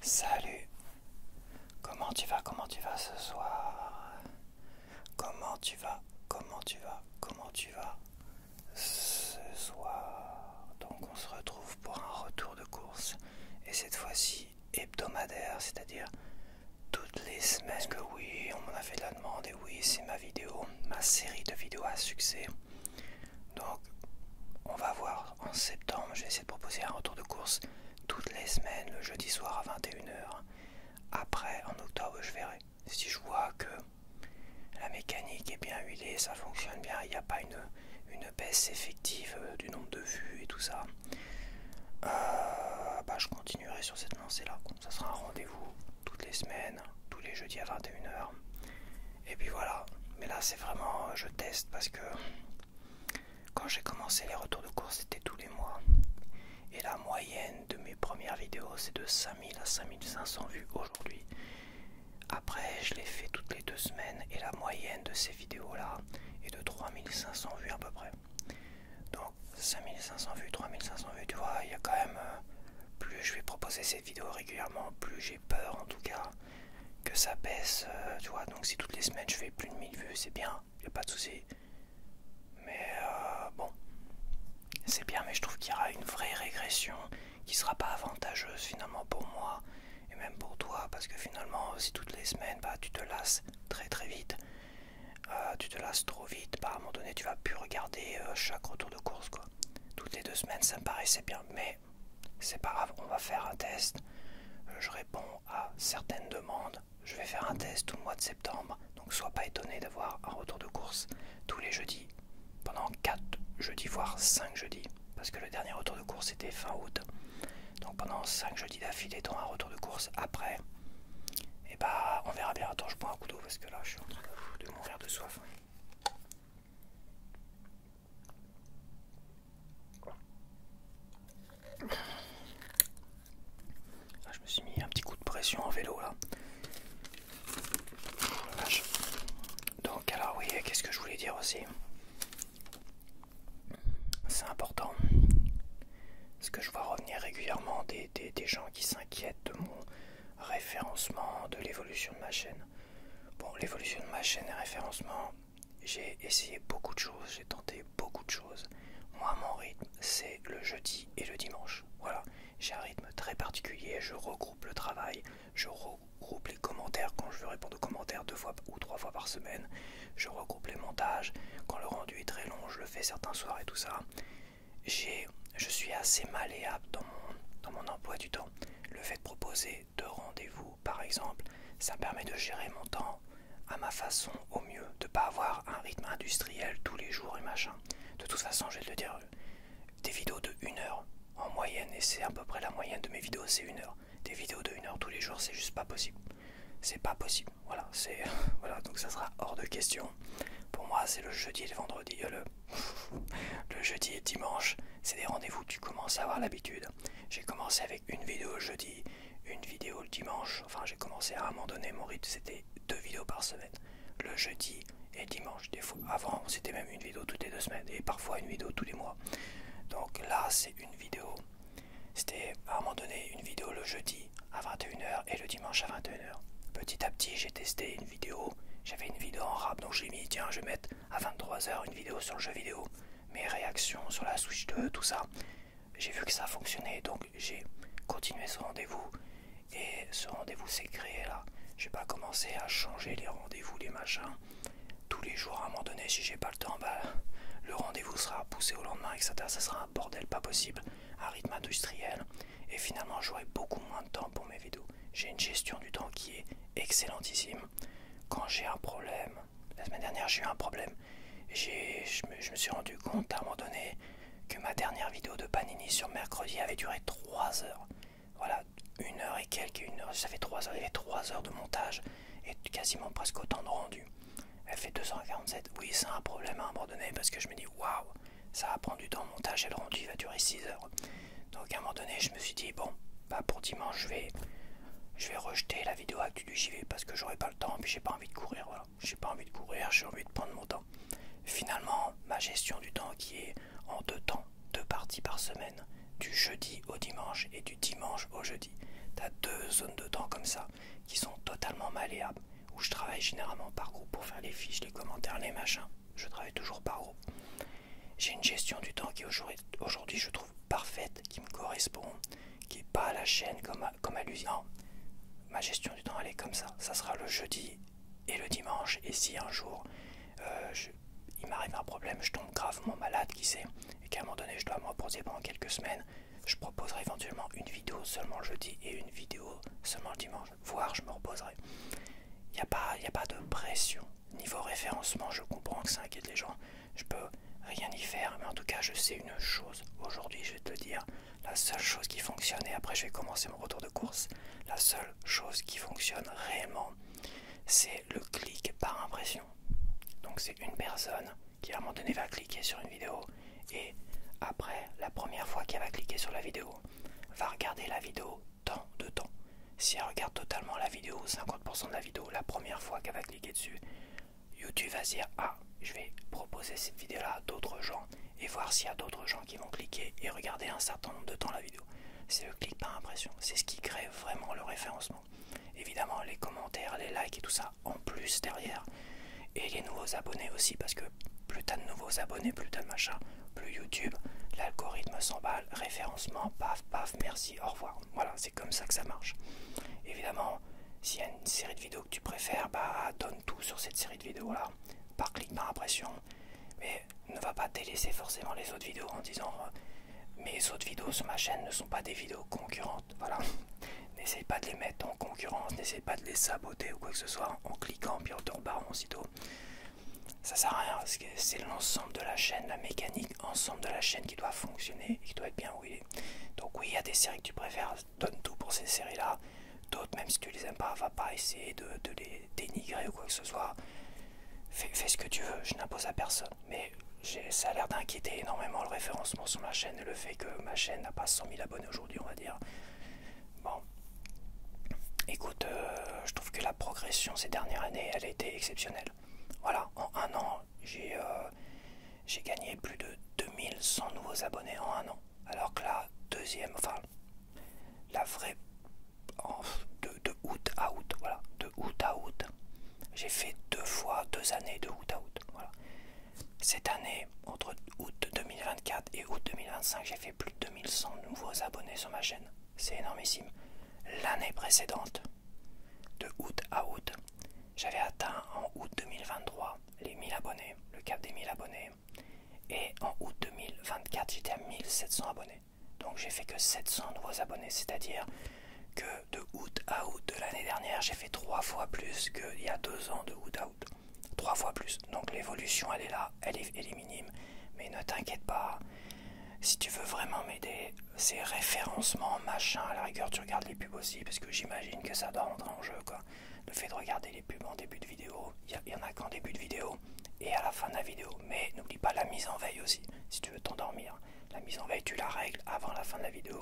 Salut, comment tu vas ce soir? Comment tu vas ce soir? Donc on se retrouve pour un retour de course, et cette fois-ci hebdomadaire, c'est-à-dire toutes les semaines. Parce que oui, on m'en a fait la demande, et oui, c'est ma vidéo, ma série de vidéos à succès. Donc on va voir en septembre, je vais essayer de proposer un retour de course toutes les semaines, le jeudi soir à 21h. Après, en octobre, je verrai. Si je vois que la mécanique est bien huilée, ça fonctionne bien, il n'y a pas une baisse effective du nombre de vues et tout ça, je continuerai sur cette lancée-là. Ça sera un rendez-vous toutes les semaines, tous les jeudis à 21h. Et puis voilà. Mais là, c'est vraiment, je teste parce que quand j'ai commencé les retours de course, c'était tous les mois. Et la moyenne de mes premières vidéos, c'est de 5000 à 5500 vues aujourd'hui. Après, je les fais toutes les 2 semaines et la moyenne de ces vidéos-là est de 3500 vues à peu près. Donc 5500 vues, 3500 vues, tu vois, il y a quand même... plus je vais proposer cette vidéo régulièrement, plus j'ai peur en tout cas que ça baisse, tu vois. Donc si toutes les semaines je fais plus de 1000 vues, c'est bien, il n'y a pas de souci. Mais bon, c'est bien, mais je trouve qu'il y aura une vraie régression qui sera pas avantageuse finalement pour moi et même pour toi, parce que finalement si toutes les semaines tu te lasses très très vite, tu te lasses trop vite, à un moment donné tu vas plus regarder chaque retour de course quoi. Toutes les 2 semaines ça me paraissait bien, mais c'est pas grave, on va faire un test. Je réponds à certaines demandes. Je vais faire un test tout le mois de septembre, donc sois pas étonné d'avoir un retour de course tous les jeudis pendant 4 jeudis voire 5 jeudis, parce que le dernier retour de course était fin août. Donc pendant 5 jeudis d'affilée, tu auras un retour de course. Après, et on verra bien. Attends, je bois un coup d'eau parce que là je suis en train de mourir de soif. Là, je me suis mis un petit coup de pression en vélo là. Donc alors oui, qu'est-ce que je voulais dire aussi? C'est important, parce que je vois revenir régulièrement des gens qui s'inquiètent de mon référencement, de l'évolution de ma chaîne. Bon, l'évolution de ma chaîne et référencement, j'ai essayé beaucoup de choses, j'ai tenté beaucoup de choses. Moi, mon rythme, c'est le jeudi et le dimanche. Voilà, j'ai un rythme très particulier, je regroupe le travail, je regroupe les commentaires quand je veux répondre aux commentaires 2 fois ou 3 fois par semaine, je regroupe les montages, quand le rendu est très long, je le fais certains soirs et tout ça. Je suis assez malléable dans mon emploi du temps. Le fait de proposer 2 rendez-vous, par exemple, ça me permet de gérer mon temps à ma façon au mieux, de ne pas avoir un rythme industriel tous les jours et machin. De toute façon, je vais te le dire, des vidéos de 1 heure en moyenne, et c'est à peu près la moyenne de mes vidéos, c'est 1 heure. Des vidéos de 1 heure tous les jours, c'est juste pas possible. C'est pas possible. Voilà, voilà, donc ça sera hors de question. Pour moi, c'est le jeudi et le vendredi, le jeudi et le dimanche, c'est des rendez-vous, tu commences à avoir l'habitude. J'ai commencé avec une vidéo le jeudi, une vidéo le dimanche. Enfin, j'ai commencé à un moment donné, mon rythme c'était 2 vidéos par semaine, le jeudi et le dimanche. Des fois, avant, c'était même une vidéo toutes les 2 semaines et parfois une vidéo tous les mois. Donc là, c'est une vidéo. C'était à un moment donné une vidéo le jeudi à 21h et le dimanche à 21h. Petit à petit, j'ai testé une vidéo. J'avais une vidéo en rap, donc j'ai mis, tiens, je vais mettre à 23h une vidéo sur le jeu vidéo. Mes réactions sur la Switch 2, tout ça. J'ai vu que ça fonctionnait, donc j'ai continué ce rendez-vous. Et ce rendez-vous s'est créé là. J'ai pas commencé à changer les rendez-vous, les machins. Tous les jours, à un moment donné, si j'ai pas le temps, le rendez-vous sera poussé au lendemain, etc. Ça sera un bordel pas possible, un rythme industriel. Et finalement, j'aurai beaucoup moins de temps pour mes vidéos. J'ai une gestion du temps qui est excellentissime. Quand j'ai un problème, la semaine dernière j'ai eu un problème, je me suis rendu compte à un moment donné que ma dernière vidéo de Panini sur mercredi avait duré 3 heures. Voilà, 1 heure et quelques, 1 heure, ça fait 3 heures, il y avait 3 heures de montage et quasiment presque autant de rendu. Elle fait 247, oui c'est un problème à un moment donné parce que je me dis waouh, ça va prendre du temps, le montage et le rendu va durer 6 heures. Donc à un moment donné je me suis dit bon, pour dimanche je vais rejeter la vidéo actu du JV parce que j'aurai pas le temps, puis j'ai pas envie de courir, voilà. J'ai pas envie de courir, j'ai envie de prendre mon temps. Finalement, ma gestion du temps qui est en deux temps, deux parties par semaine, du jeudi au dimanche et du dimanche au jeudi. Tu as deux zones de temps comme ça qui sont totalement malléables, où je travaille généralement par groupe pour faire les fiches, les commentaires, les machins. Je travaille toujours par groupe. J'ai une gestion du temps qui aujourd'hui je trouve parfaite, qui me correspond, qui n'est pas à la chaîne comme à l'usine. Non, ma gestion du temps elle est comme ça. Ça sera le jeudi et le dimanche. Et si un jour il m'arrive un problème, je tombe gravement malade, qui sait, et qu'à un moment donné je dois me reposer pendant quelques semaines, je proposerai éventuellement une vidéo seulement le jeudi et une vidéo seulement le dimanche. Voire je me reposerai. Il n'y a pas de pression. Niveau référencement, je comprends que ça inquiète les gens. Je peux rien y faire, mais en tout cas, je sais une chose. Aujourd'hui, je vais te le dire, la seule chose qui fonctionne, et après je vais commencer mon retour de course, la seule chose qui fonctionne réellement, c'est le clic par impression. Donc c'est une personne qui à un moment donné va cliquer sur une vidéo, et après, la première fois qu'elle va cliquer sur la vidéo, va regarder la vidéo tant de temps. Si elle regarde totalement la vidéo, 50% de la vidéo, la première fois qu'elle va cliquer dessus, YouTube va se dire « Ah, je vais proposer cette vidéo-là à d'autres gens et voir s'il y a d'autres gens qui vont cliquer et regarder un certain nombre de temps la vidéo. » C'est le clic par impression, c'est ce qui crée vraiment le référencement. Évidemment, les commentaires, les likes et tout ça en plus derrière. Et les nouveaux abonnés aussi, parce que plus t'as de nouveaux abonnés, plus t'as de machin, plus YouTube, l'algorithme s'emballe, référencement, paf, paf, merci, au revoir. Voilà, c'est comme ça que ça marche. Évidemment, s'il y a une série de vidéos que tu préfères, bah donne tout sur cette série de vidéos là, par clic par impression. Mais ne va pas délaisser forcément les autres vidéos en disant mes autres vidéos sur ma chaîne ne sont pas des vidéos concurrentes. Voilà. N'essaye pas de les mettre en concurrence, n'essaye pas de les saboter ou quoi que ce soit en cliquant puis en te rebarrant aussitôt. Ça sert à rien, parce que c'est l'ensemble de la chaîne, la mécanique ensemble de la chaîne qui doit fonctionner et qui doit être bien où il est. Donc oui, il y a des séries que tu préfères, donne tout pour ces séries là. D'autres, même si tu les aimes pas, va pas essayer de les dénigrer ou quoi que ce soit. Fais ce que tu veux, je n'impose à personne. Mais ça a l'air d'inquiéter énormément le référencement sur ma chaîne et le fait que ma chaîne n'a pas 100 000 abonnés aujourd'hui, on va dire. Bon, écoute, je trouve que la progression ces dernières années, elle a été exceptionnelle. Voilà, en un an, j'ai gagné plus de 2100 nouveaux abonnés en un an. Alors que la deuxième, enfin, la vraie, de août à août, voilà, de août à août, j'ai fait 2 années de août à août, voilà. Cette année, entre août 2024 et août 2025, j'ai fait plus de 2100 nouveaux abonnés sur ma chaîne. C'est énormissime. L'année précédente, de août à août, j'avais atteint en août 2023 les 1000 abonnés, le cap des 1000 abonnés. Et en août 2024, j'étais à 1700 abonnés. Donc j'ai fait que 700 nouveaux abonnés, c'est-à-dire que de août à août de l'année dernière, j'ai fait 3 fois plus qu'il y a 2 ans de août à août. 3 fois plus. Donc l'évolution, elle est là, elle est minime. Mais ne t'inquiète pas, si tu veux vraiment m'aider, ces référencements, machin, à la rigueur, tu regardes les pubs aussi, parce que j'imagine que ça doit rentrer en jeu, quoi. Le fait de regarder les pubs en début de vidéo, il y en a qu'en début de vidéo et à la fin de la vidéo. Mais n'oublie pas la mise en veille aussi, si tu veux t'endormir. La mise en veille, tu la règles avant la fin de la vidéo.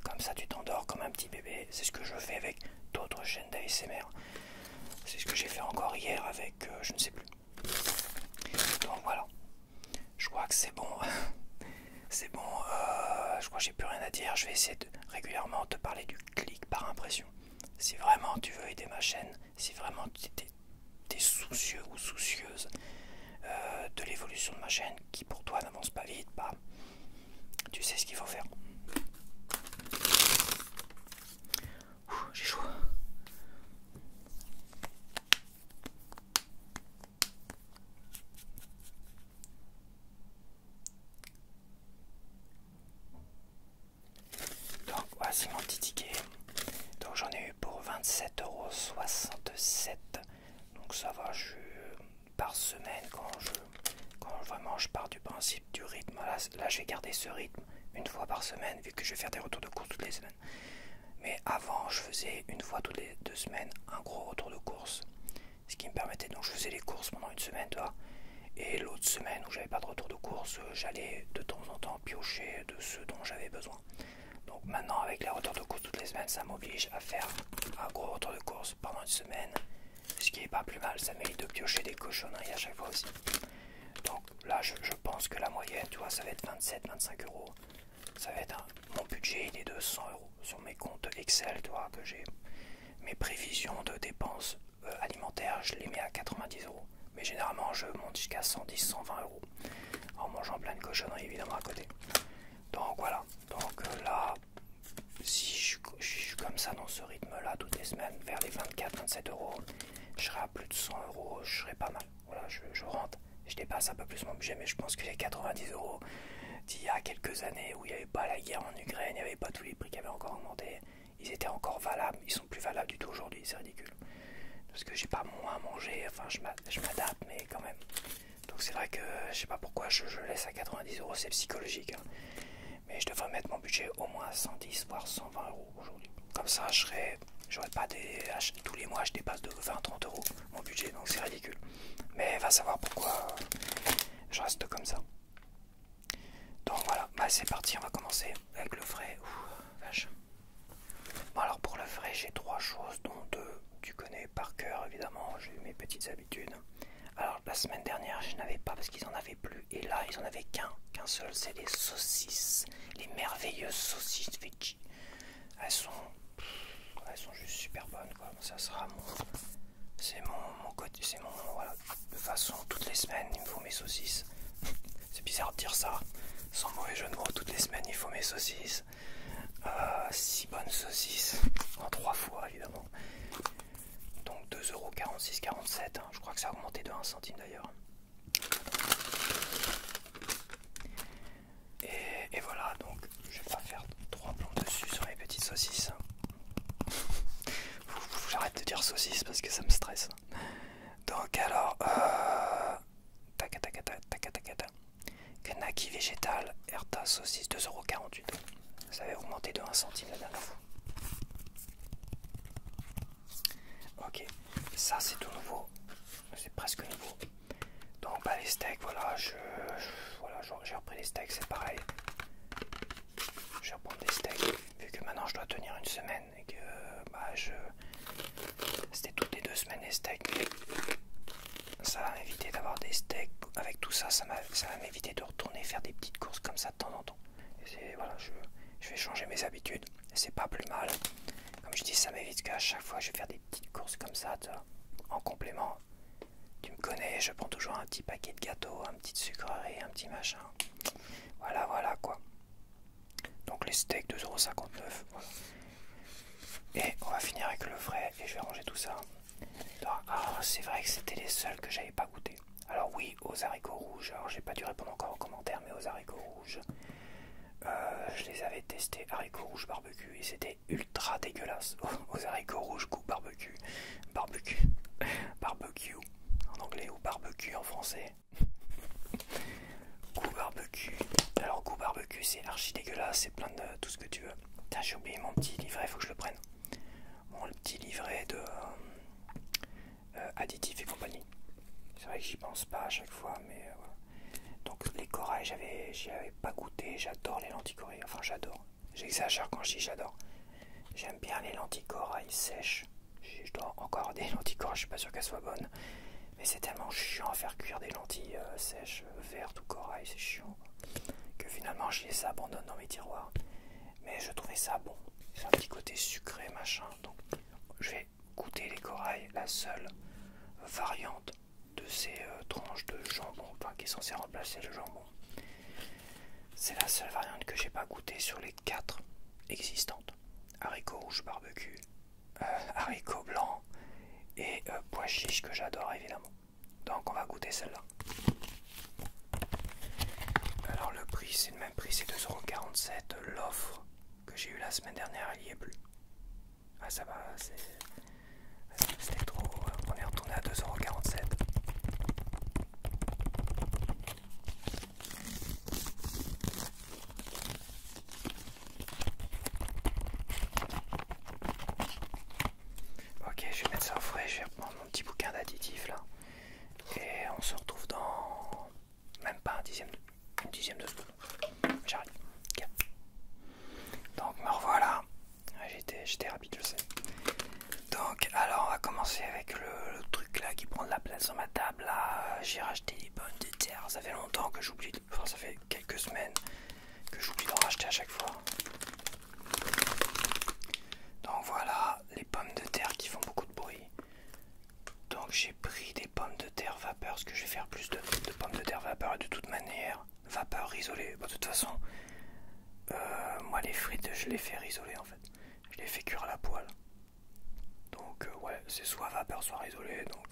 Comme ça, tu t'endors comme un petit bébé. C'est ce que je fais avec d'autres chaînes d'ASMR. C'est ce que j'ai fait encore hier avec, je ne sais plus. Donc voilà. Je crois que c'est bon. C'est bon. Je crois que j'ai plus rien à dire. Je vais essayer de régulièrement te parler du clic par impression. Si vraiment tu veux aider ma chaîne, si vraiment tu es soucieux ou soucieuse de l'évolution de ma chaîne, qui pour toi n'avance pas vite, bah, tu sais ce qu'il faut faire. J'ai chaud. Donc voici mon petit ticket. Donc j'en ai eu pour 27,67 €. Donc ça va, par semaine quand vraiment je pars du principe du rythme. Là je vais garder ce rythme une fois par semaine vu que je vais faire des retours de course toutes les semaines. Mais avant je faisais une fois toutes les 2 semaines un gros retour de course. Ce qui me permettait, donc je faisais les courses pendant une semaine, toi. Et l'autre semaine où j'avais pas de retour de course, j'allais de temps en temps piocher de ce dont j'avais besoin. Donc maintenant avec les retours de course toutes les semaines, ça m'oblige à faire un gros retour de course pendant une semaine. Ce qui est pas plus mal, ça m'évite de piocher des cochonneries à chaque fois aussi. Donc là voilà, je pense que la moyenne, tu vois, ça va être 27-25 euros. Ça va être mon budget, il est de 100 euros sur mes comptes Excel, tu vois, que j'ai. Mes prévisions de dépenses alimentaires, je les mets à 90 euros. Mais généralement, je monte jusqu'à 110-120 euros. En mangeant plein de cochonneries, évidemment, à côté. Donc voilà. Donc là, si je suis comme ça dans ce rythme-là toutes les semaines, vers les 24-27 euros, je serai à plus de 100 euros, je serai pas mal. Voilà, je rentre. Je dépasse un peu plus mon budget, mais je pense que les 90 euros d'il y a quelques années où il n'y avait pas la guerre en Ukraine, il n'y avait pas tous les prix qui avaient encore augmenté, ils étaient encore valables, ils sont plus valables du tout aujourd'hui, c'est ridicule. Parce que j'ai pas moins à manger, enfin je m'adapte, mais quand même. Donc c'est vrai que je sais pas pourquoi je laisse à 90 euros, c'est psychologique. Hein. Mais je devrais mettre mon budget au moins à 110 voire 120 euros aujourd'hui. Comme ça, j'aurais pas tous les mois je dépasse de 20-30 euros mon budget, donc c'est ridicule. Mais va savoir pourquoi je reste comme ça. Donc voilà, bah c'est parti, on va commencer avec le frais. Ouh, vache. Bon alors pour le frais, j'ai 3 choses, dont 2 tu connais par cœur évidemment, j'ai eu mes petites habitudes. Alors la semaine dernière, je n'avais pas parce qu'ils en avaient plus, et là ils en avaient qu'un seul, c'est les saucisses, les merveilleuses saucisses veggie. Elles sont juste super bonnes quoi. Ça sera c'est mon côté, c'est mon voilà. De toute façon, toutes les semaines il me faut mes saucisses. C'est bizarre de dire ça, sans mauvais jeu de mots. Toutes les semaines il faut mes saucisses. 6 bonnes saucisses en 3 fois évidemment. Donc 2,46-47 €. Je crois que ça a augmenté de 1 centime d'ailleurs. Et voilà, donc je vais pas faire 3 plombs dessus sur les petites saucisses. J'arrête de dire saucisses parce que ça me stresse. Donc alors, Kanaki végétal, Erta saucisse 2,48 €. Ça avait augmenté de 1 centime la dernière fois. Ok, ça c'est tout nouveau. C'est presque nouveau. Donc bah les steaks, voilà, j'ai repris les steaks, c'est pareil. Je vais reprendre des steaks, vu que maintenant je dois tenir une semaine et que c'était toutes les 2 semaines les steaks, mais ça va m'éviter d'avoir des steaks. Avec tout ça, ça va m'éviter de retourner faire des petites courses comme ça de temps en temps. Et voilà, je vais changer mes habitudes, c'est pas plus mal. Comme je dis, ça m'évite qu'à chaque fois je vais faire des petites courses comme ça, en complément. Tu me connais, je prends toujours un petit paquet de gâteaux, un petit sucrerie, un petit machin. Voilà quoi. Donc les steaks 2,59 €. Voilà. Et on va finir avec le frais et je vais ranger tout ça. C'est vrai que c'était les seuls que j'avais pas goûté. Alors oui, aux haricots rouges. Alors j'ai pas dû répondre encore aux commentaires, mais aux haricots rouges, je les avais testés, haricots rouges barbecue, et c'était ultra dégueulasse. Aux haricots rouges goût barbecue en anglais ou barbecue en français. Goût barbecue. Alors goût barbecue c'est archi dégueulasse, c'est plein de tout ce que tu veux. Putain, j'ai oublié mon petit livret, faut que je le prenne. Mon petit livret de additifs et compagnie. C'est vrai que j'y pense pas à chaque fois, mais voilà. Donc les corails, j'y avais pas goûté. J'adore les lentilles corail. Enfin j'adore. J'exagère quand je dis j'adore. J'aime bien les lentilles corail sèches. Je dois encore des lentilles corail, je suis pas sûr qu'elles soient bonnes. Mais c'est tellement chiant à faire cuire des lentilles sèches, vertes ou corail, c'est chiant. Que finalement je les abandonne dans mes tiroirs. Mais je trouvais ça bon. C'est un petit côté sucré machin. Donc je vais goûter les corails, la seule variante de ces tranches de jambon, enfin, qui est censée remplacer le jambon. C'est la seule variante que j'ai pas goûté sur les 4 existantes. Haricots rouges barbecue, haricots blancs et pois chiches que j'adore évidemment. Donc on va goûter celle-là. Alors le prix c'est le même prix, c'est 2,47 €. L'offre que j'ai eue la semaine dernière, elle y est plus. Ah ça va, c'était trop. On est retourné à 2,47 €. Ok, je vais mettre ça au frais, je vais reprendre mon petit bouquin d'additifs là. Et on se retrouve dans même pas une dixième de seconde. J'arrive. Okay. Donc me revoilà. J'étais rapide, je sais. Donc alors on va commencer avec le truc là qui prend prendre la place sur ma table là. J'ai racheté des pommes de terre. Ça fait longtemps que j'oublie, enfin ça fait quelques semaines que j'oublie d'en racheter à chaque fois. Donc voilà, les pommes de terre qui font beaucoup de bruit. Donc j'ai pris des pommes de terre vapeur, parce que je vais faire plus de pommes de terre vapeur, et de toute manière, vapeur isolée. Bon, de toute façon, moi les frites, je les fais risoler en fait. Je les fais cuire à la poêle. Donc ouais, c'est soit vapeur, soit risolé. Donc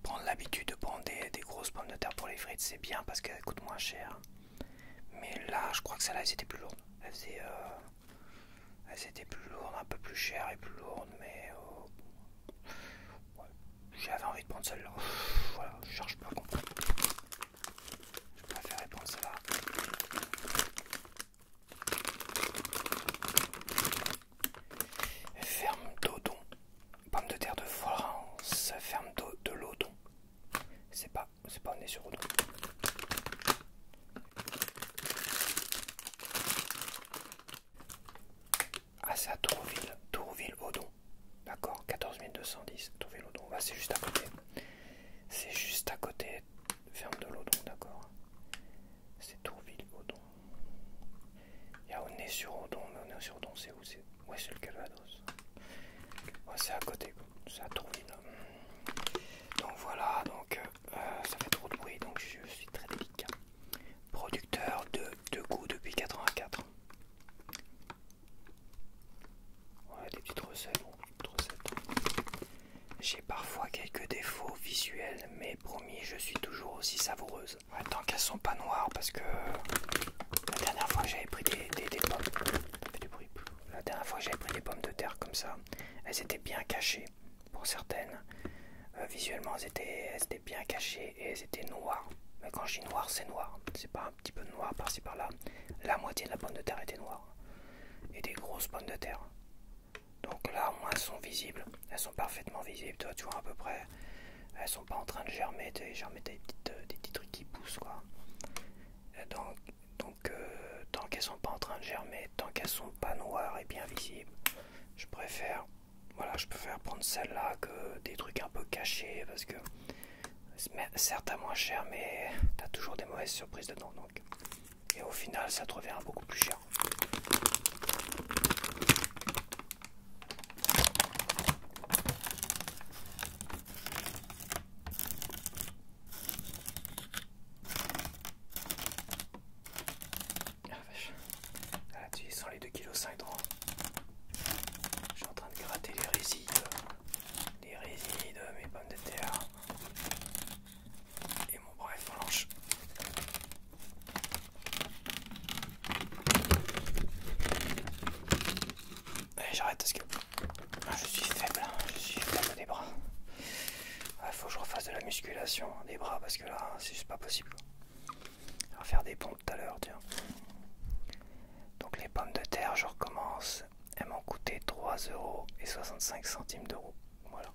prendre l'habitude de prendre des grosses pommes de terre pour les frites, c'est bien parce qu'elles coûtent moins cher. Mais là, je crois que celles-là, elles étaient plus lourdes. Elles étaient plus lourdes, un peu plus chères et plus lourdes, mais ouais, j'avais envie de prendre celle-là. Voilà, je cherche pas à comprendre. Je préférais prendre celle-là. Ferme d'Odon. Pomme de terre de France. Ferme de l'Odon. C'est pas on est sur Odon. Ah, c'est à Tourville-Odon. D'accord, 14 210. Tourville-Odon. Bah, c'est juste à côté. C'est juste à côté. Ferme de l'Odon, d'accord. C'est Tourville-Odon. Il y a Aulnay-sur-Odon, mais Aulnay-sur-Odon, c'est où? Ouais, c'est le Calvados. Ouais, c'est à côté, quoi. C'est à Tourville. Donc voilà, donc ça fait trop de bruit, donc je suis très délicat. Producteur de goût depuis 84. Ouais, des petites recettes, bon, petites recettes. J'ai parfois quelques défauts visuels, mais promis, je suis toujours aussi savoureuse. Ouais, tant qu'elles sont pas noires, parce que la dernière fois que j'avais pris des pommes, ça fait du bruit. La dernière fois que j'avais pris des pommes de terre comme ça, elles étaient bien cachées, pour certaines. Visuellement, elles étaient bien cachées et elles étaient noires. Mais quand je dis noir, c'est noir. C'est pas un petit peu de noir par-ci par-là. La moitié de la pomme de terre était noire. Et des grosses pommes de terre. Donc là, au moins, elles sont visibles. Elles sont parfaitement visibles. Toi, tu vois à peu près. Elles sont pas en train de germer. Germer des petits trucs qui poussent, quoi. Donc tant qu'elles sont pas en train de germer, tant qu'elles sont pas noires et bien visibles, je préfère prendre celle-là que des trucs un peu cachés, parce que certes à moins cher, mais t'as toujours des mauvaises surprises dedans, donc. Et au final, ça te revient beaucoup plus cher. Ah vache. Là, tu sens les 2,5 kg dedans. Je suis en train de gratter les résides de mes pommes de terre. Et mon bras est flanche. Allez, j'arrête parce que je suis faible des bras. Il faut que je refasse de la musculation des bras parce que là, c'est juste pas possible. On va faire des pompes tout à l'heure, tiens. Donc les pommes de terre, je recommence. Elles m'ont coûté 3,65 €. Voilà.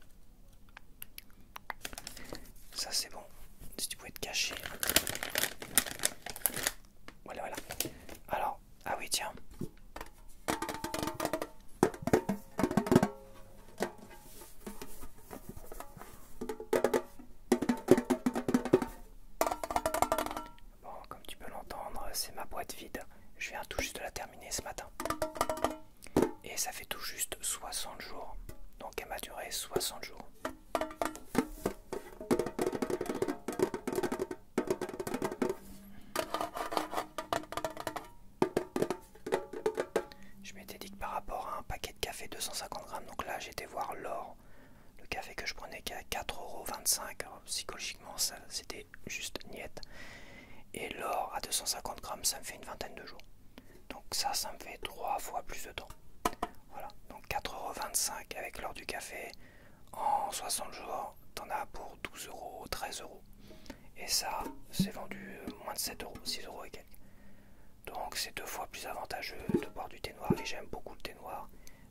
Ça c'est bon. Si tu pouvais te cacher. Voilà. Alors, ah oui tiens. Bon, comme tu peux l'entendre, c'est ma boîte vide. Je viens tout juste de la terminer ce matin. Et ça fait tout juste 60 jours. Donc elle m'a duré 60 jours. Je m'étais dit que par rapport à un paquet de café 250 grammes, donc là j'étais voir l'or. Le café que je prenais qu'à 4,25 €. Psychologiquement, ça c'était juste niette. Et l'or à 250 grammes, ça me fait une vingtaine de jours. Donc ça me fait 3 fois plus de temps. Voilà, donc 4,25 € avec l'or du café. En 60 jours, t'en as pour 12 €, 13 €. Et ça, c'est vendu moins de 7 €, 6 € et quelques. Donc c'est 2 fois plus avantageux de boire du thé noir. Et j'aime beaucoup le thé noir.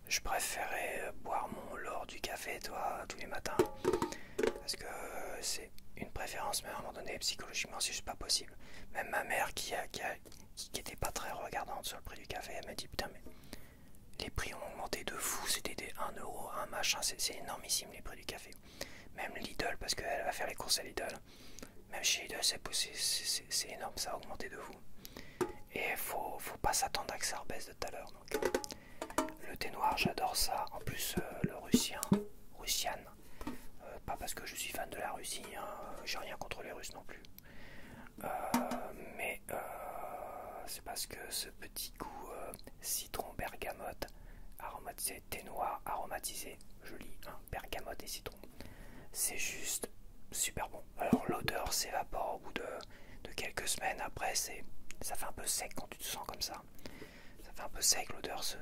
Je préférais boire mon lord du café, toi, tous les matins. Parce que c'est une préférence, mais à un moment donné, psychologiquement, c'est juste pas possible. Même ma mère, qui était pas très regardante sur le prix du café, elle m'a dit, putain, mais les prix ont augmenté de fou, c'était des 1 €, un machin, c'est énormissime les prix du café. même Lidl, parce qu'elle va faire les courses à Lidl. Même chez Lidl, c'est énorme, ça a augmenté de fou. Et faut pas s'attendre à que ça rebaisse de tout à l'heure. Donc le thé noir, j'adore ça. En plus, le russian, pas parce que je suis fan de la Russie, hein, j'ai rien contre les Russes non plus. Mais c'est parce que ce petit goût citron bergamote aromatisé, thé noir aromatisé, joli, hein, bergamote et citron, c'est juste super bon. Alors l'odeur s'évapore au bout de quelques semaines. Après ça fait un peu sec quand tu te sens comme ça. Ça fait un peu sec, l'odeur s'est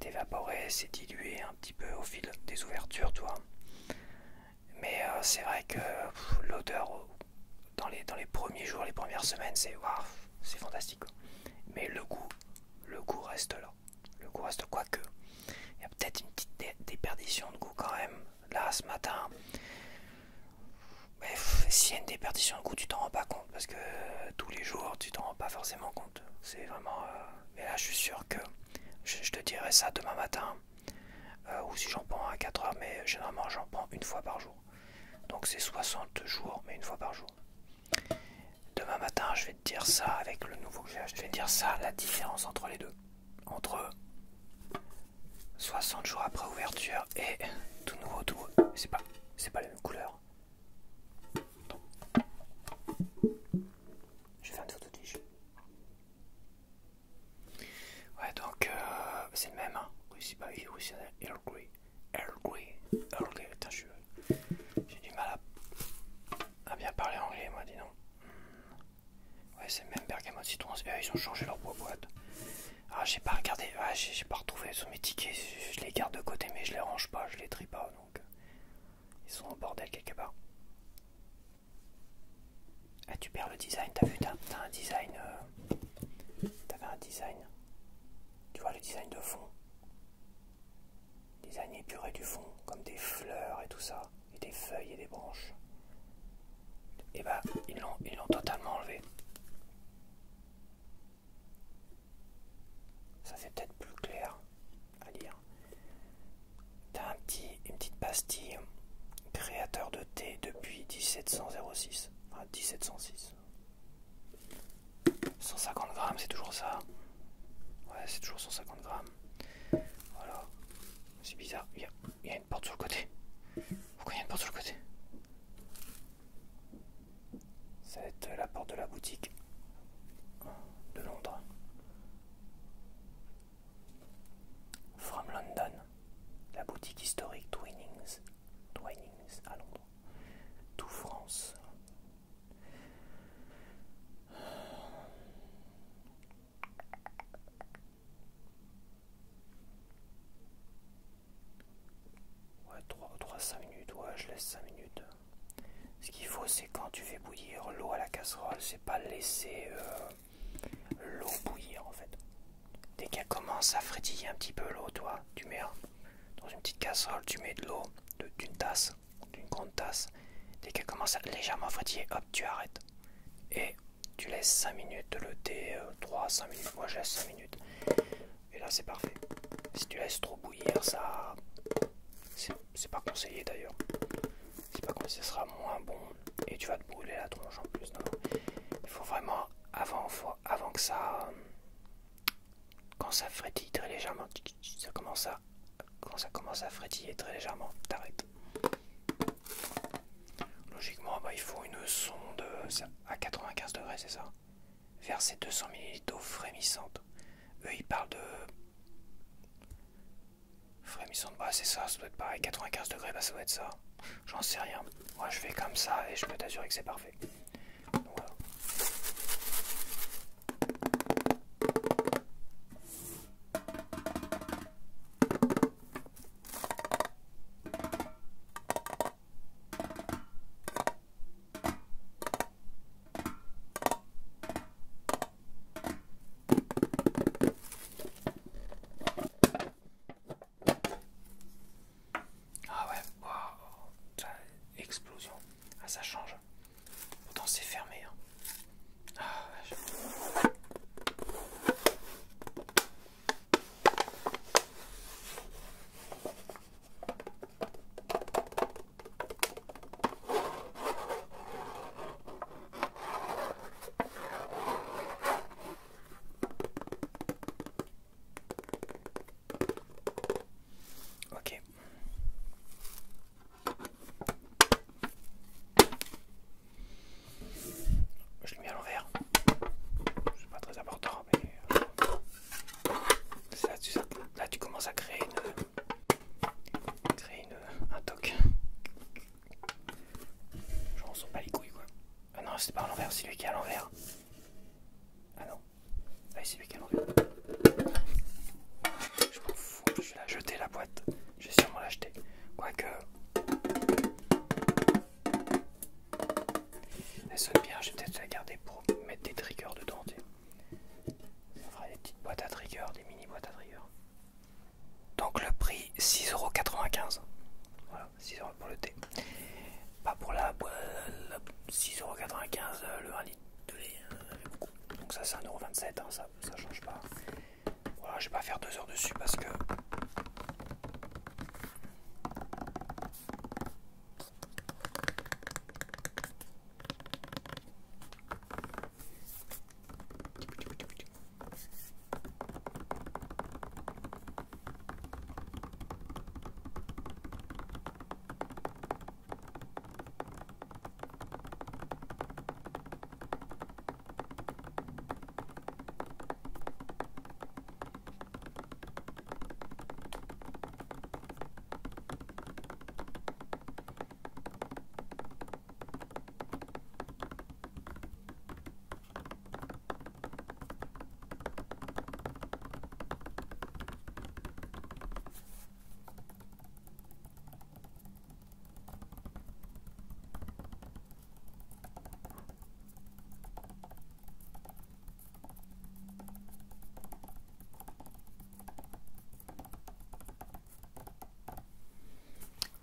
évaporée, s'est diluée un petit peu au fil des ouvertures, tu vois. Mais c'est vrai que l'odeur dans les premiers jours, les premières semaines, c'est waouh, c'est fantastique, quoi. Mais le goût reste là. Le goût reste, quoique il y a peut-être une petite déperdition de goût quand même. Là, ce matin, s'il y a une déperdition de goût, tu t'en rends pas compte, parce que tous les jours, tu t'en rends pas forcément compte. C'est vraiment... mais là, je suis sûr que je te dirai ça demain matin, ou si j'en prends à 4 heures, mais généralement, j'en prends une fois par jour. Donc c'est 60 jours, mais une fois par jour. Demain matin, je vais te dire ça avec le nouveau que j'ai acheté. Je vais te dire ça, la différence entre les deux. Entre 60 jours après ouverture et tout nouveau, tout. C'est pas la même couleur. Je vais faire une photo de fiche. Ouais, donc c'est le même, hein. Russie, bah oui, Russie, Earl Grey. Putain, j'ai du mal à bien parler anglais, moi, dis donc. Ouais, c'est le même bergamote citron. Ils ont changé leur boîte. Ah, j'ai pas regardé, j'ai pas retrouvé sur mes tickets. Je les garde de côté, mais je les range pas, je les trie pas, donc ils sont en bordel quelque part. Ah, tu perds le design, t'as vu, t'as un design. T'avais un design. Tu vois le design de fond. Design épuré du fond, comme des fleurs et tout ça, et des feuilles et des branches. Et bah, ils l'ont totalement enlevé. Ça fait peut-être plus clair à lire. T'as une petite pastille créateur de thé depuis 1706. Enfin 1706. 150 grammes, c'est toujours ça. Ouais, c'est toujours 150 grammes. Voilà. C'est bizarre. Il y a une porte sur le côté. Pourquoi il y a une porte sur le côté? Ça va être la porte de la boutique de Londres. From London. La boutique historique Twinings à Londres. To France. Ouais, 3-5 minutes, ouais, je laisse 5 minutes. Ce qu'il faut, c'est quand tu fais bouillir l'eau à la casserole, c'est pas laisser l'eau bouillir en fait. Dès qu'elle commence à frétiller un petit peu l'eau, toi, tu mets dans une petite casserole, tu mets de l'eau d'une tasse, d'une grande tasse. Dès qu'elle commence à légèrement frétiller, hop, tu arrêtes. Et tu laisses 5 minutes, le thé, 3-5 minutes, moi je laisse 5 minutes. Et là c'est parfait. Si tu laisses trop bouillir, ça... C'est pas conseillé d'ailleurs. C'est pas conseillé, ce sera moins bon. Et tu vas te brûler la tronche en plus. Non. Il faut vraiment, avant que ça... Quand ça frétille très légèrement, quand ça commence à frétiller très légèrement, t'arrêtes. Logiquement, bah, il faut une sonde à 95 degrés, c'est ça. Verser 200 ml d'eau frémissante. Eux, ils parlent de frémissante. Bah, c'est ça, ça doit être pareil. 95 degrés, bah, ça doit être ça. J'en sais rien. Moi, je fais comme ça et je peux t'assurer que c'est parfait. Donc, voilà. Ah ouais, wow. Explosion. Ah, ça change. Non, c'est pas à l'envers, c'est lui qui est à l'envers. Ah non. Ah, c'est lui qui est à l'envers. Je m'en fous, je vais la jeter la boîte. Je vais sûrement l'acheter. Quoique. Elle sonne bien, je vais peut-être la garder pour mettre des triggers dedans. Ça fera des petites boîtes à triggers, des mini boîtes à triggers. Donc le prix 6,95 €. Voilà, 6 € pour le thé. Pas pour la boîte. 6,95 € le 1 litre de lait. Ça fait beaucoup. Donc ça c'est 1,27 €, hein, ça change pas. Voilà, je vais pas faire 2 heures dessus parce que.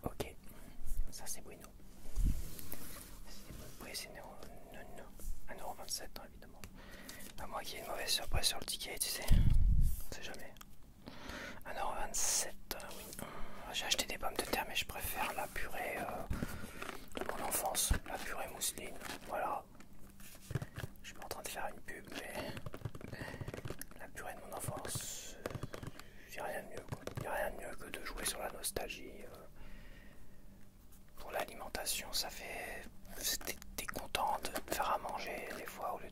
Ok, ça c'est bueno. Le prix c'est 1,27 €, évidemment. À moins qu'il y ait une mauvaise surprise sur le ticket, tu sais. On sait jamais. 1,27 €, oui. J'ai acheté des pommes de terre, mais je préfère la purée de mon enfance. La purée mousseline. Voilà. Je suis pas en train de faire une pub, mais la purée de mon enfance, il n'y a rien de mieux, quoi. Il n'y a rien de mieux que de jouer sur la nostalgie. Pour l'alimentation, ça fait. T'es content de te faire à manger des fois, au lieu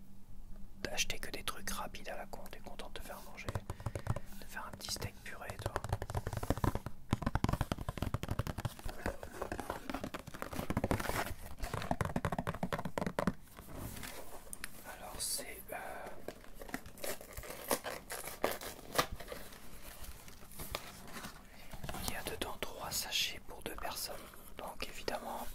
d'acheter que des trucs rapides à la con. T'es content de te faire manger, de faire un petit steak purée, toi. Alors c'est il y a dedans 3 sachets pour 2 personnes. Donc évidemment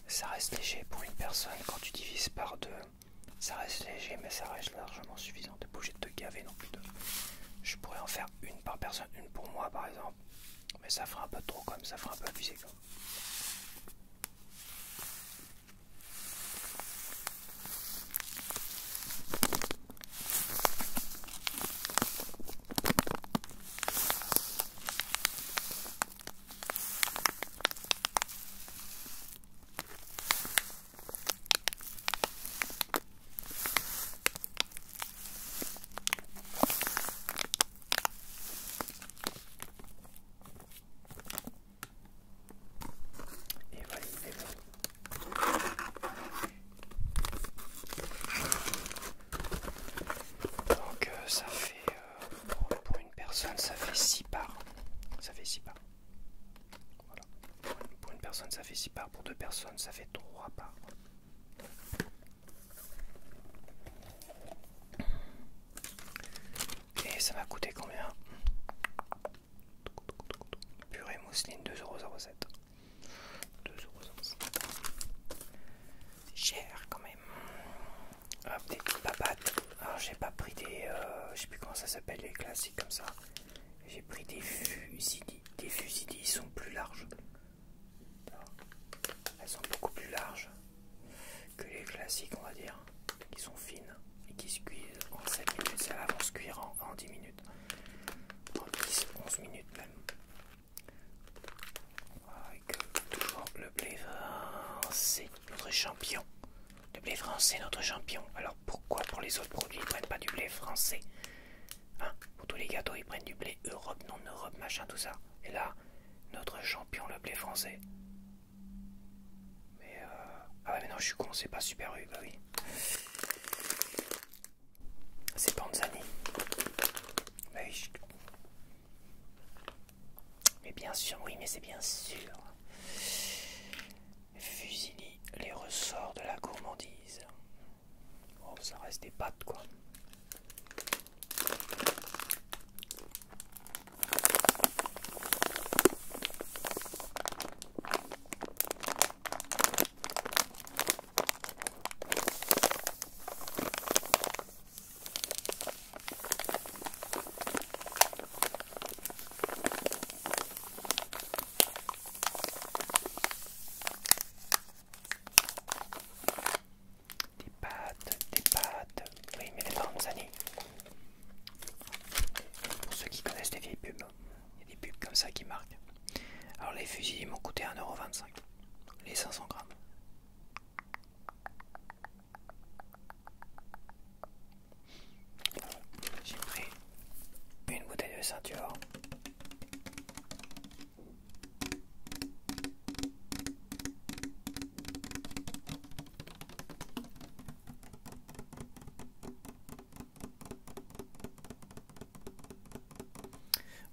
ça reste léger pour une personne. Quand tu divises par 2, ça reste léger, mais ça reste largement suffisant. T'es pas obligé de te gaver non plus. Je pourrais en faire une par personne, une pour moi par exemple. Mais ça fera un peu trop, comme ça fera un peu abusé comme. Et voilà, et voilà. Donc ça fait pour une personne ça fait 6 parts. Ça fait 6 parts. Voilà. Pour une personne ça fait 6 parts, pour 2 personnes ça fait 3 parts. Et ça m'a coûté combien? Purée mousseline 2,07 €. 2,07 €. C'est cher quand même. Hop, des petites papates. Alors j'ai pas pris des. Je sais plus comment ça s'appelle, les classiques comme ça. J'ai pris des fusidis. Des fusidis, ils sont plus larges. Elles sont beaucoup plus larges que les classiques, on va dire. Qui sont fines et qui se cuisent en 7 minutes. Celles-là vont se cuire en 10 minutes. En 10-11 minutes même. Avec toujours le blé français, notre champion. Le blé français, notre champion. Alors pourquoi pour les autres produits ils prennent pas du blé français, hein? Pour tous les gâteaux ils prennent du blé Europe, non Europe, machin, tout ça. Et là, notre champion, le blé français. Mais ah ouais, mais non, je suis con, c'est pas Super U, bah oui. C'est Panzani. Bah oui, mais bien sûr, oui, mais c'est bien sûr. Fusilli, les ressorts de la gourmandise. Oh, ça reste des pâtes, quoi. Des pâtes, oui, mais les Panzani. Pour ceux qui connaissent les vieilles pubs, il y a des pubs comme ça qui marquent. Alors les fusils m'ont coûté 1,25 €, les 500 grammes. J'ai pris une bouteille de ceinture.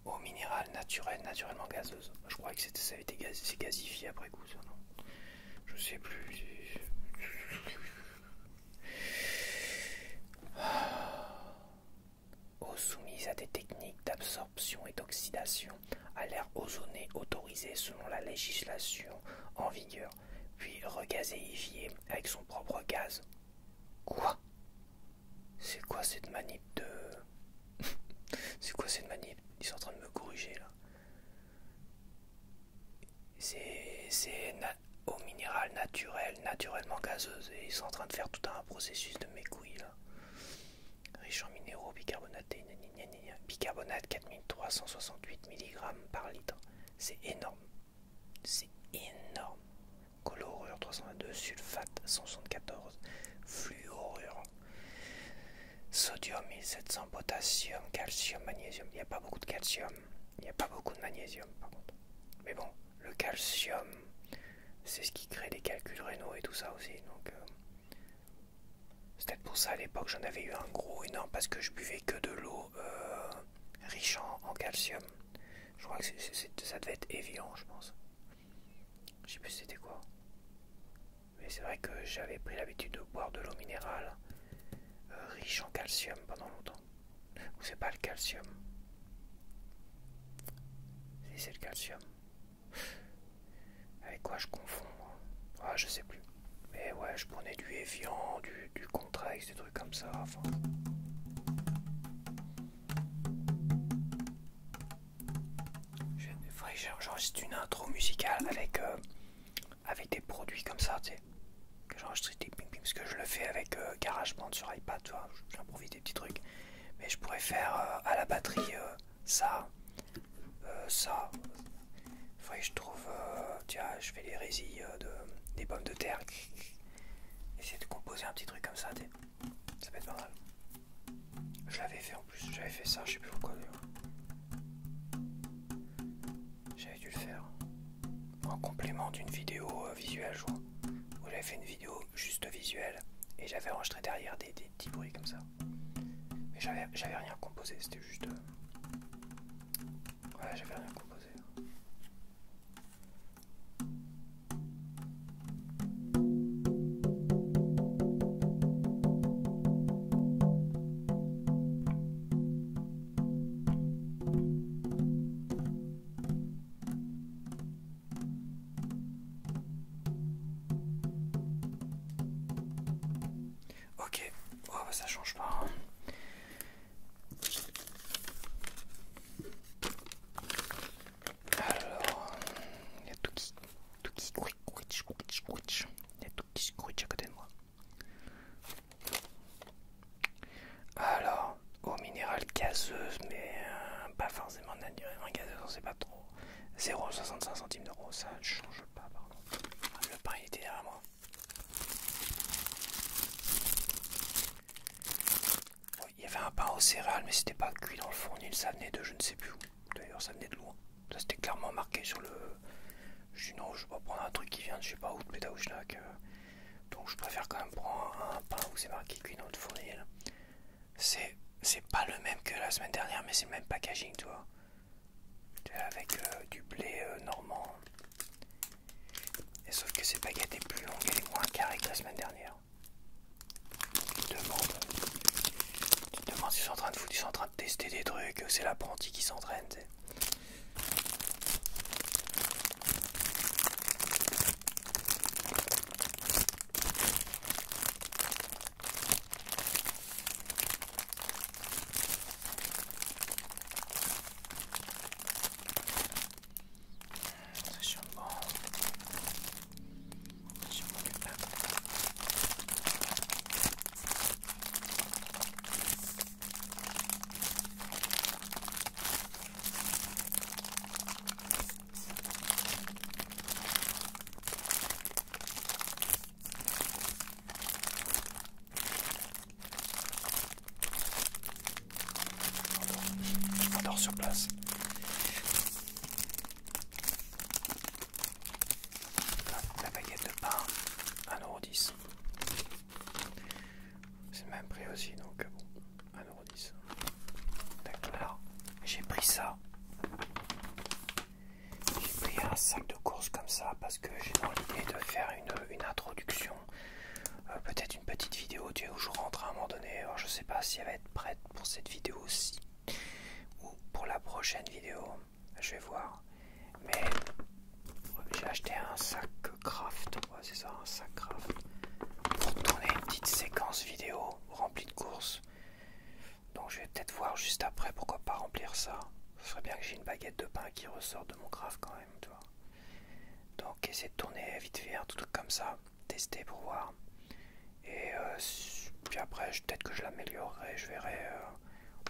Eau minérale naturelle, naturellement gazeuse. Je crois que ça avait été c'est gazifié après coup, ça, non? Je sais plus. Eau soumise à des techniques d'absorption et d'oxydation à l'air ozoné autorisé selon la législation en vigueur, puis regazéifié avec son propre gaz. Quoi? C'est quoi cette manip de... C'est quoi cette manip? Ils sont en train de me corriger là. C'est eau minérale naturelle, naturellement gazeuse, et ils sont en train de faire tout un processus de mes couilles là. Riche en minéraux, bicarbonaté, bicarbonate 4368 mg par litre. C'est énorme. C'est énorme. Chlorure 322, sulfate 174, fluorure, sodium 1700, potassium, calcium, magnésium. Il n'y a pas beaucoup de calcium, il n'y a pas beaucoup de magnésium par contre. Mais bon, le calcium, c'est ce qui crée les calculs rénaux et tout ça aussi. Donc c'est peut-être pour ça à l'époque j'en avais eu un gros énorme parce que je buvais que de l'eau riche en calcium. Je crois que ça devait être Evian, je pense. Je sais plus c'était quoi. Mais c'est vrai que j'avais pris l'habitude de boire de l'eau minérale riche en calcium pendant longtemps. Ou c'est pas le calcium? Si c'est le calcium. Avec quoi je confonds? Ah, je sais plus. Mais ouais, je prenais du Evian, du Contrex, des trucs comme ça. Enfin. J'enregistre une intro musicale avec des produits comme ça, tu sais. Que j'enregistre des ping-ping, parce que je le fais avec GarageBand sur iPad, tu vois. J'improvise des petits trucs. Mais je pourrais faire à la batterie ça. Faudrait que je trouve. Tiens, je fais les résis des pommes de terre. Essayer de composer un petit truc comme ça, tu sais. Ça peut être pas mal. Je l'avais fait en plus, j'avais fait ça, je sais plus pourquoi d'ailleurs. J'avais dû le faire en complément d'une vidéo visuelle, je crois. Où j'avais fait une vidéo juste visuelle et j'avais enregistré derrière des petits bruits comme ça. Mais j'avais rien composé, c'était juste. Voilà, j'avais rien composé. Ok, oh, bah, ça change pas. Hein. Alors, il y a tout qui scritch. Il y a tout qui scritch à côté de moi. Alors, eau minérale gazeuse, mais pas forcément naturellement gazeuse, on sait pas trop. 0,65 centimes d'euros, ça ne change pas, pardon. Le pain il était derrière moi. Il y avait un pain aux céréales, mais c'était pas cuit dans le fournil, ça venait de je ne sais plus où. D'ailleurs, ça venait de loin. Ça c'était clairement marqué sur le. Je dis non, je vais pas prendre un truc qui vient de je sais pas où, de Pétaouchnac. Donc je préfère quand même prendre un pain où c'est marqué cuit dans le fournil. C'est pas le même que la semaine dernière, mais c'est le même packaging, tu vois. Avec du blé normand. Et sauf que cette baguette est plus longue, elle est moins carrée que la semaine dernière. Tu te demandes s'ils sont en train de foutre, ils sont en train de tester des trucs, c'est l'apprenti qui s'entraîne. Sur place. La baguette de pain, 1,10 €. C'est le même prix aussi, donc bon, 1,10 €. D'accord, j'ai pris ça. J'ai pris un sac de course comme ça parce que j'ai dans l'idée de faire une introduction. Peut-être une petite vidéo où je rentre à un moment donné. Alors, je sais pas si elle va être prête pour cette vidéo aussi. Pour la prochaine vidéo, je vais voir. Mais j'ai acheté un sac craft, ouais, c'est ça, un sac craft, pour tourner une petite séquence vidéo remplie de courses. Donc je vais peut-être voir juste après, pourquoi pas remplir ça. Ce serait bien que j'ai une baguette de pain qui ressort de mon craft quand même, tu vois. Donc essayer de tourner vite fait un truc comme ça, tester pour voir. Et puis après, peut-être que je l'améliorerai, je verrai.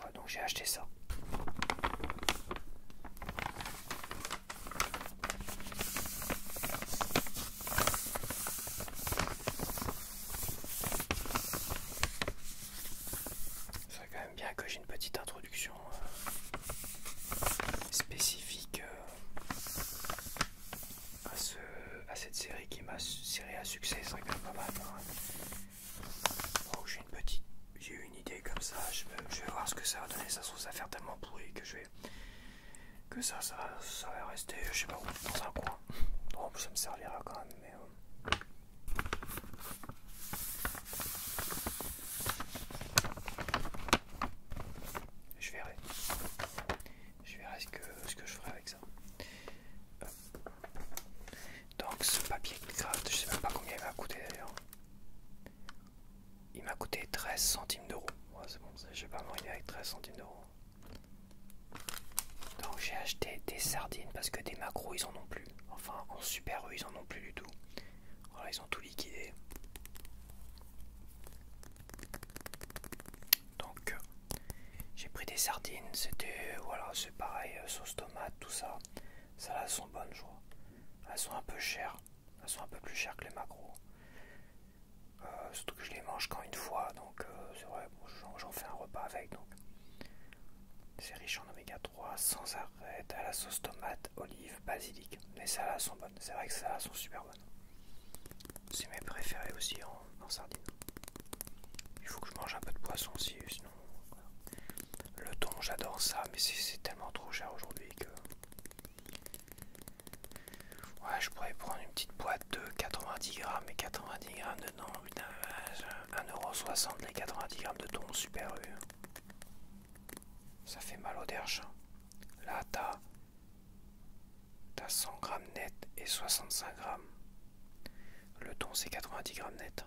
Ouais, donc j'ai acheté ça. C'est quand même bien que j'ai une petite introduction spécifique à cette série qui m'a série à succès, c'est quand même pas mal. Donc j'ai eu une idée comme ça, je vais voir ce que ça va donner. Ça se trouve, ça va faire tellement pourri que ça va rester, je sais pas où, dans un coin. Bon, ça me servira quand même, mais je verrai ce que je ferai avec ça. Donc ce papier craft, je sais même pas combien il m'a coûté d'ailleurs. Il m'a coûté 13 centimes d'euros. Ouais, c'est bon, j'ai pas moyen avec 13 centimes d'euros. Donc j'ai acheté des sardines parce que des macros ils en ont plus. Enfin en super eux ils en ont plus du tout. Voilà, ils ont tout liquidé. Donc j'ai pris des sardines, c'était voilà, c'est pareil, sauce tomate, tout ça. Ça là, elles sont bonnes, je crois. Elles sont un peu chères. Elles sont un peu plus chères que les macros. Surtout que je les mange qu'en une fois, donc c'est vrai, bon, j'en fais un repas avec. Donc c'est riche en oméga 3, sans arrêt, à la sauce tomate, olive, basilic. Les salades sont bonnes, c'est vrai que les salades sont super bonnes. C'est mes préférés aussi en sardines. Il faut que je mange un peu de poisson aussi, sinon voilà. Le thon, j'adore ça, mais c'est tellement trop cher aujourd'hui que... Ouais, je pourrais prendre une petite boîte de 90 grammes et 90 grammes dedans, putain, 1,60 € les 90 grammes de thon super U. Ça fait mal au derche. Là, t'as 100 grammes net et 65 grammes. Le thon, c'est 90 grammes net.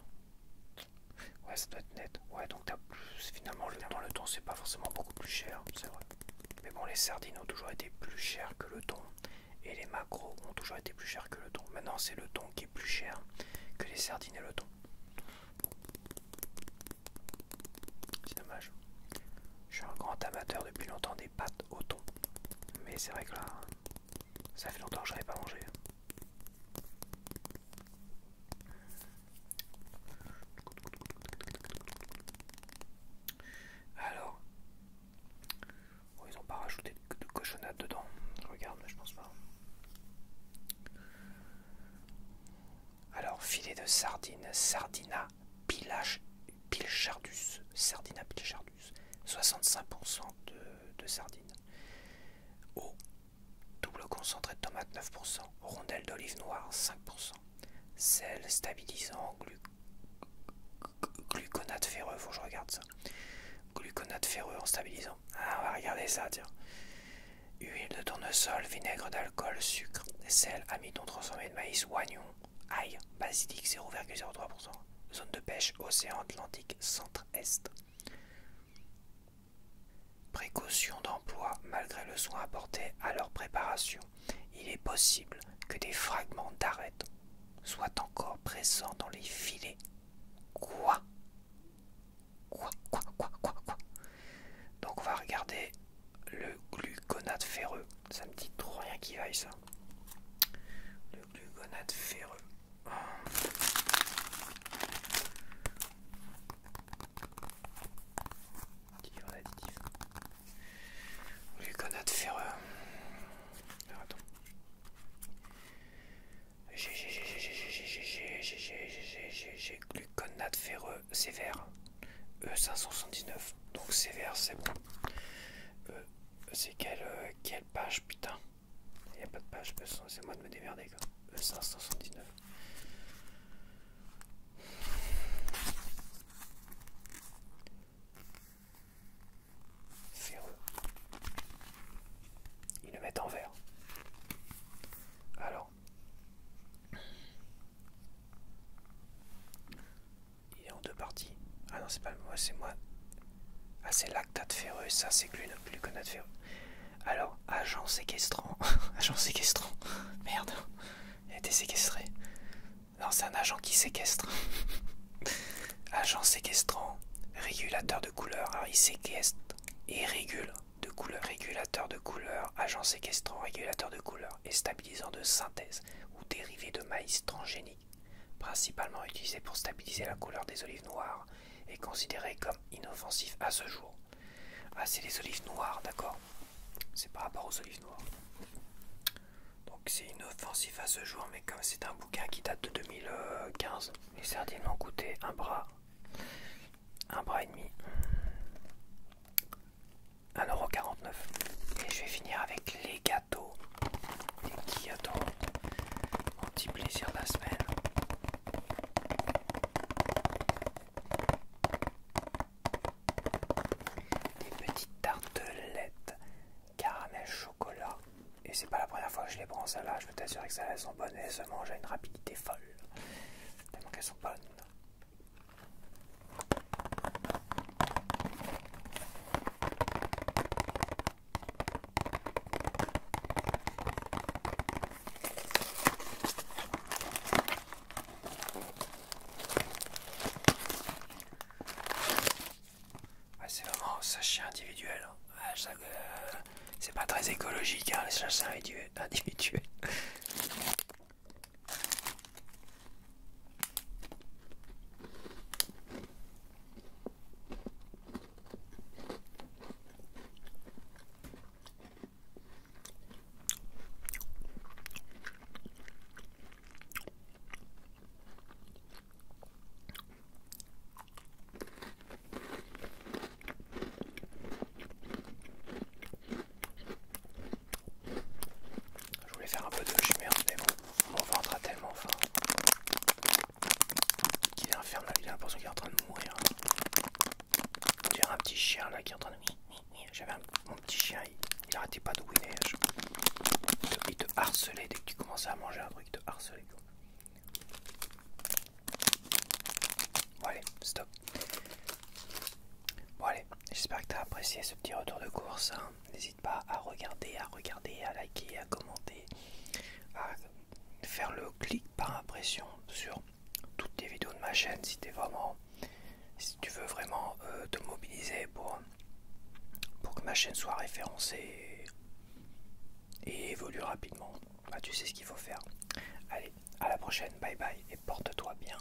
Ouais, ça doit être net. Ouais, donc t'as plus. Finalement, le thon, c'est pas forcément beaucoup plus cher, c'est vrai. Mais bon, les sardines ont toujours été plus chères que le thon. Et les macros ont toujours été plus chers que le thon. Maintenant, c'est le thon qui est plus cher que les sardines et le thon. C'est dommage. Je suis un grand amateur depuis longtemps des pâtes au thon. Mais c'est vrai que là, ça fait longtemps que je n'avais pas mangé. Alors, bon, ils n'ont pas rajouté de cochonnade dedans. Je regarde, mais je pense pas. Alors, filet de sardine, Sardina pilchardus. Sardina pilchardus. 65% de sardines. Eau, double concentré de tomate 29%, rondelle d'olive noire 5%, sel stabilisant, gluconate ferreux, faut que je regarde ça, gluconate ferreux en stabilisant. Ah, on va regarder ça, tiens. Huile de tournesol, vinaigre d'alcool, sucre, sel, amidon transformé de maïs, oignon, ail, basilic 0,03%. Zone de pêche, océan Atlantique, centre-est. Précaution d'emploi, malgré le soin apporté à leur préparation, il est possible que des fragments d'arêtes soient encore présents dans les filets. Quoi? Donc on va regarder le gluconate ferreux. Ça me dit trop rien qui vaille ça. Le gluconate ferreux. Gluconate ferreux. Alors, attends. Gluconate ferreux sévère. E579. Donc sévère, c'est bon. C'est quelle page, putain? Il n'y a pas de page, c'est moi de me démerder quoi. E579. Ferreux. Ils le mettent en vert. Alors. Il est en deux parties. Ah non, c'est pas moi, c'est moi. Ah, c'est lactate ferreux, ça c'est gluconate ferreux. Alors, agent séquestrant. Agent séquestrant. Merde. Il a été séquestré. Non, c'est un agent qui séquestre. Agent séquestrant. Régulateur de couleur. Alors, il séquestre et régule de couleur. Régulateur de couleur. Agent séquestrant. Régulateur de couleur. Et stabilisant de synthèse ou dérivé de maïs transgénique. Principalement utilisé pour stabiliser la couleur des olives noires. Est considéré comme inoffensif à ce jour. Ah, c'est les olives noires, d'accord. C'est par rapport aux olives noires. Donc c'est inoffensif à ce jour, mais comme c'est un bouquin qui date de 2015, les sardines m'ont coûté un bras et demi. 1,49 €. Et je vais finir avec les gâteaux. Les petits gâteaux. Mon petit plaisir de la semaine. Tartelettes caramel chocolat. Et c'est pas la première fois que je les prends celles-là. Je peux t'assurer que celles-là elles sont bonnes et elles se mangent à une rapidité folle. Tellement qu'elles sont bonnes. C'est vraiment sachet individuel. C'est pas très écologique, hein, les sachets individuels. Faire un peu de chemin, mais bon, mon ventre a tellement faim qu'il est infernal, il a l'impression qu'il est en train de mourir. On dirait un petit chien là qui est en train de... J'avais mon petit chien, il arrêtait pas de ouiner. Il te harcelait dès que tu commençais à manger un truc, il te harcelait. Bon allez, stop. Bon allez, j'espère que tu as apprécié ce petit retour de course. Hein. N'hésite pas à regarder, à liker, à commenter, à faire le clic par impression sur toutes les vidéos de ma chaîne si tu veux vraiment te mobiliser pour que ma chaîne soit référencée et évolue rapidement. Bah, tu sais ce qu'il faut faire. Allez, à la prochaine, bye bye et porte-toi bien.